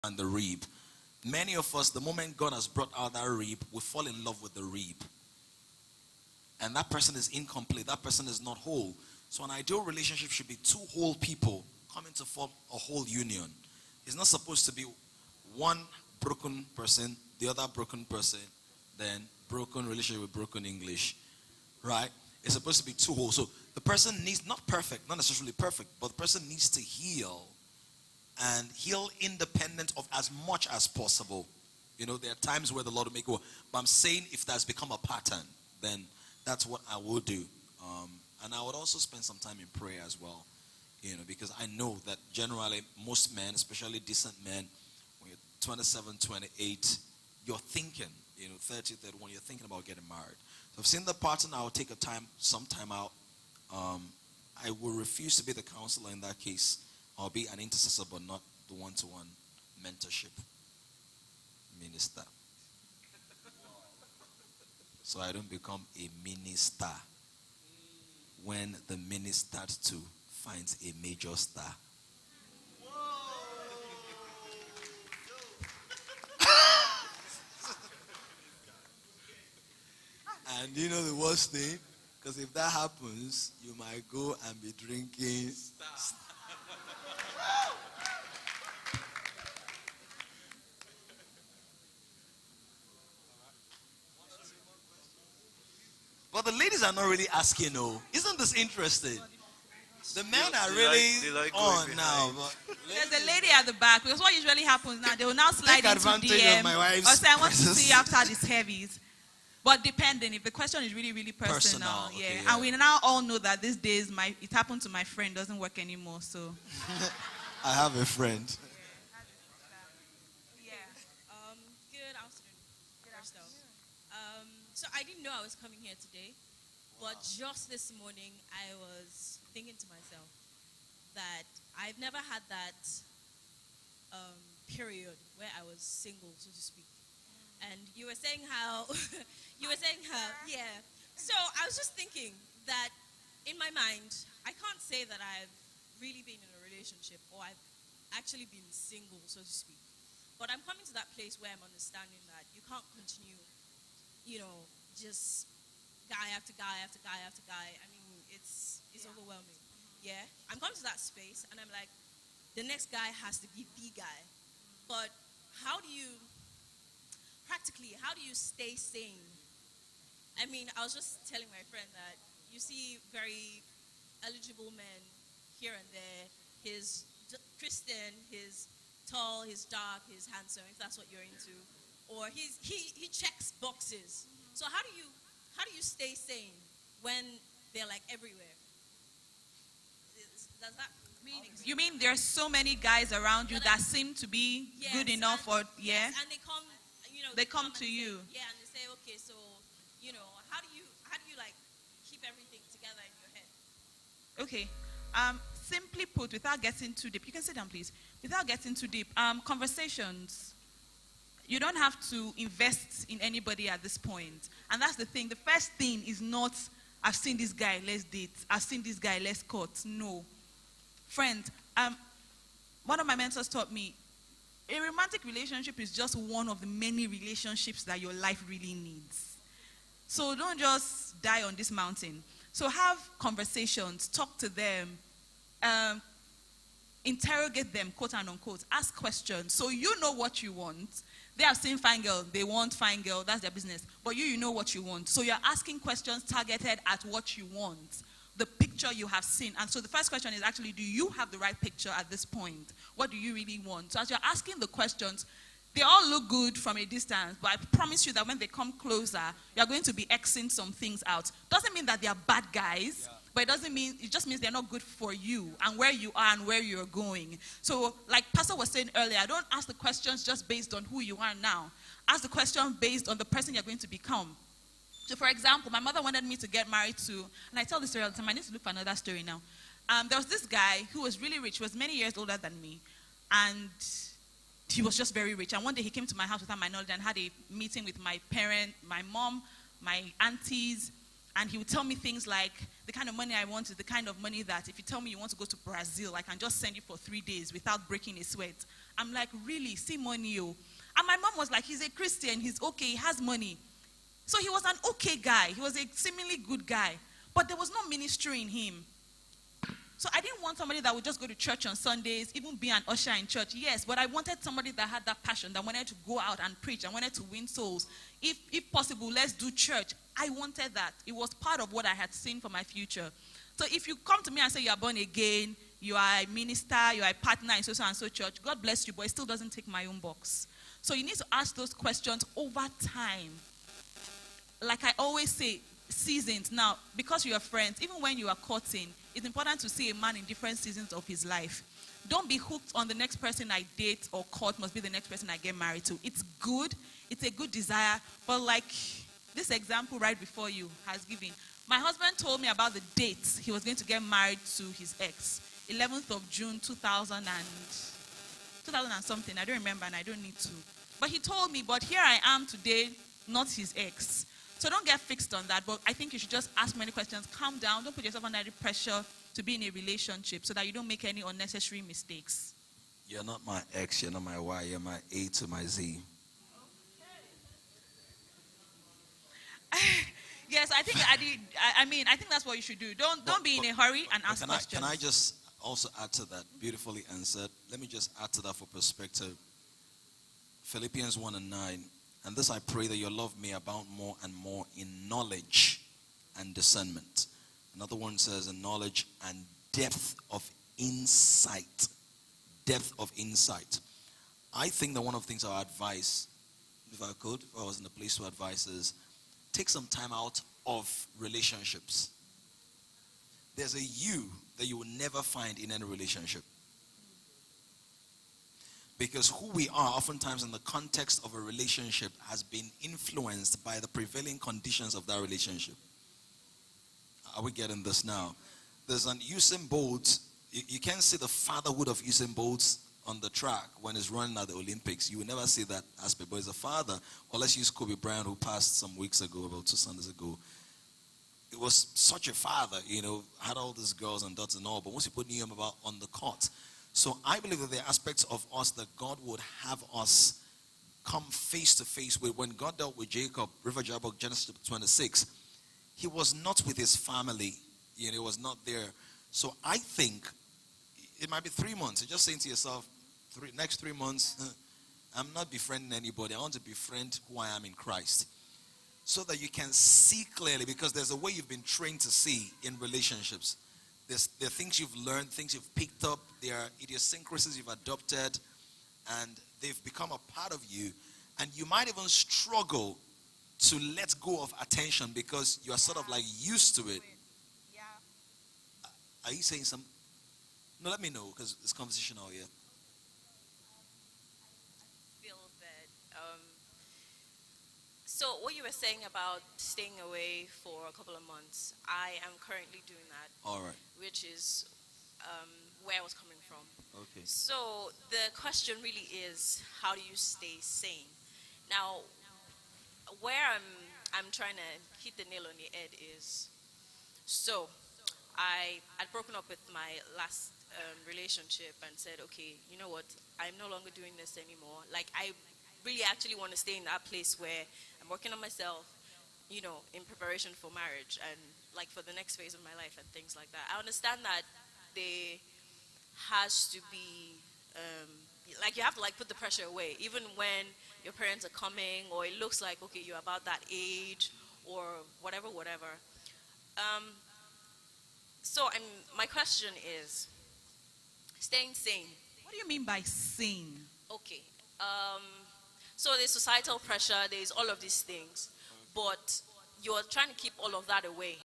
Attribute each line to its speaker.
Speaker 1: and the rib. Many of us, the moment God has brought out that rib, we fall in love with the rib. And that person is incomplete. That person is not whole. So an ideal relationship should be two whole people coming to form a whole union. It's not supposed to be one broken person, the other broken person, then broken relationship with broken English. Right? It's supposed to be two whole. So the person needs, not perfect, not necessarily perfect, but the person needs to heal. And heal independent of as much as possible. You know, there are times where the Lord will make it. But I'm saying if that's become a pattern, then that's what I will do. And I would also spend some time in prayer as well. You know, because I know that generally most men, especially decent men, when you're 27, 28, you're thinking, 30, 31, you're thinking about getting married. So I've seen the pattern. I will take some time out. I will refuse to be the counselor in that case. I'll be an intercessor, but not the one-to-one mentorship minister. So I don't become a minister when the minister too finds a major star. And you know the worst thing? Because if that happens, you might go and be drinking star. But the ladies are not really asking, isn't this interesting? The men are really on now.
Speaker 2: There's a lady at the back, because what usually happens now, they will now slide into DM
Speaker 1: of my wife's
Speaker 2: or say, I want to see you after these heavies. But depending, if the question is really, really personal,
Speaker 1: okay,
Speaker 2: And we now all know that these days, it happened to my friend, doesn't work anymore, so.
Speaker 1: I have a friend.
Speaker 3: Good afternoon. First off. So I didn't know I was coming here today, but just this morning I was thinking to myself that I've never had that period where I was single, so to speak. And you were saying how, yeah. So I was just thinking that in my mind, I can't say that I've really been in a relationship or I've actually been single, so to speak. But I'm coming to that place where I'm understanding that you can't continue, just guy after guy after guy after guy. I mean, it's overwhelming. Yeah? I'm coming to that space and I'm like, the next guy has to be the guy. But how do you stay sane? I mean, I was just telling my friend that you see very eligible men here and there. He's Christian, he's tall, he's dark, he's handsome, if that's what you're into. Or he checks boxes. So how do you stay sane when they're like everywhere? Does that mean
Speaker 2: You mean there's so many guys around you that seem to be good enough or
Speaker 3: Yes, and they come,
Speaker 2: they come to you.
Speaker 3: Say, and they say, okay, so, how do you like keep everything together in your head?
Speaker 2: Okay. Simply put, without getting too deep, you can sit down, please. Without getting too deep, conversations. You don't have to invest in anybody at this point. And that's the thing. The first thing is not, I've seen this guy, let's date. I've seen this guy, let's cut. No. Friend, one of my mentors taught me, a romantic relationship is just one of the many relationships that your life really needs. So don't just die on this mountain. So have conversations, talk to them, interrogate them, quote and unquote, ask questions. So you know what you want. They have seen fine girl, they want fine girl, that's their business. But you know what you want. So you're asking questions targeted at what you want, the picture you have seen. And so the first question is actually, do you have the right picture at this point? What do you really want? So as you're asking the questions, they all look good from a distance, but I promise you that when they come closer, you're going to be Xing some things out. Doesn't mean that they are bad guys, but it just means they're not good for you and where you are and where you're going. So like Pastor was saying earlier, don't ask the questions just based on who you are now. Ask the question based on the person you're going to become. So for example, my mother wanted me to get married to, and I tell this story all the time, I need to look for another story now. There was this guy who was really rich, he was many years older than me, and he was just very rich. And one day he came to my house without my knowledge and had a meeting with my parent, my mom, my aunties, And he would tell me things like, the kind of money I want is the kind of money that if you tell me you want to go to Brazil, I can just send you for 3 days without breaking a sweat. I'm like, really? See money, oh. And my mom was like, he's a Christian, he's okay, he has money. So he was an okay guy. He was a seemingly good guy. But there was no ministry in him. So I didn't want somebody that would just go to church on Sundays, even be an usher in church. Yes, but I wanted somebody that had that passion, that wanted to go out and preach, and wanted to win souls. If possible, let's do church. I wanted that. It was part of what I had seen for my future. So if you come to me and say you are born again, you are a minister, you are a partner in so and so church, God bless you, but it still doesn't take my own box. So you need to ask those questions over time. Like I always say, seasons. Now, because you are friends, even when you are courting, it's important to see a man in different seasons of his life. Don't be hooked on the next person I date or court must be the next person I get married to. It's good. It's a good desire. But like this example right before you has given, my husband told me about the dates he was going to get married to his ex. 11th of June, 2000 and something. I don't remember and I don't need to. But he told me, but here I am today, not his ex. So don't get fixed on that, but I think you should just ask many questions. Calm down. Don't put yourself under any pressure to be in a relationship so that you don't make any unnecessary mistakes.
Speaker 1: You're not my X, you're not my Y, you're my A to my Z.
Speaker 2: Yes, I think I think that's what you should do. Don't be in a hurry and ask questions.
Speaker 1: Can I just also add to that, beautifully answered? Let me just add to that for perspective. Philippians 1:9. And this I pray that your love may abound more and more in knowledge and discernment. Another one says in knowledge and depth of insight. Depth of insight. I think that one of the things I would advise, if I was in a place to advise, is take some time out of relationships. There's a you that you will never find in any relationship. Because who we are, oftentimes in the context of a relationship, has been influenced by the prevailing conditions of that relationship. Are we getting this now? There's an Usain Bolt. You can't see the fatherhood of Usain Bolt on the track when he's running at the Olympics. You will never see that aspect. But he's a father, or let's use Kobe Bryant, who passed some weeks ago, about 2 Sundays ago. It was such a father, had all these girls and daughters and all. But once you put him about on the court, so I believe that there are aspects of us that God would have us come face to face with. When God dealt with Jacob, River Jabbok, Genesis 26, he was not with his family. He was not there. So I think it might be 3 months. You're just saying to yourself, next 3 months, I'm not befriending anybody. I want to befriend who I am in Christ. So that you can see clearly, because there's a way you've been trained to see in relationships. There are things you've learned, things you've picked up, there are idiosyncrasies you've adopted, and they've become a part of you. And you might even struggle to let go of attention because you are sort of like used to it.
Speaker 3: Yeah.
Speaker 1: Are you saying something? No, let me know, because it's conversational here.
Speaker 3: Feel that. So what you were saying about staying away for a couple of months, I am currently doing that.
Speaker 1: All right.
Speaker 3: Which is where I was coming from.
Speaker 1: Okay.
Speaker 3: So the question really is, how do you stay sane? Now, where I'm trying to hit the nail on the head is, so I had broken up with my last relationship and said, okay, you know what, I'm no longer doing this anymore. Like, I really actually want to stay in that place where I'm working on myself, in preparation for marriage and like for the next phase of my life and things like that. I understand that there has to be, you have to put the pressure away, even when your parents are coming or it looks like, okay, you're about that age or whatever. So my question is, staying sane.
Speaker 2: What do you mean by sane?
Speaker 3: Okay. So there's societal pressure, there's all of these things, but you're trying to keep all of that away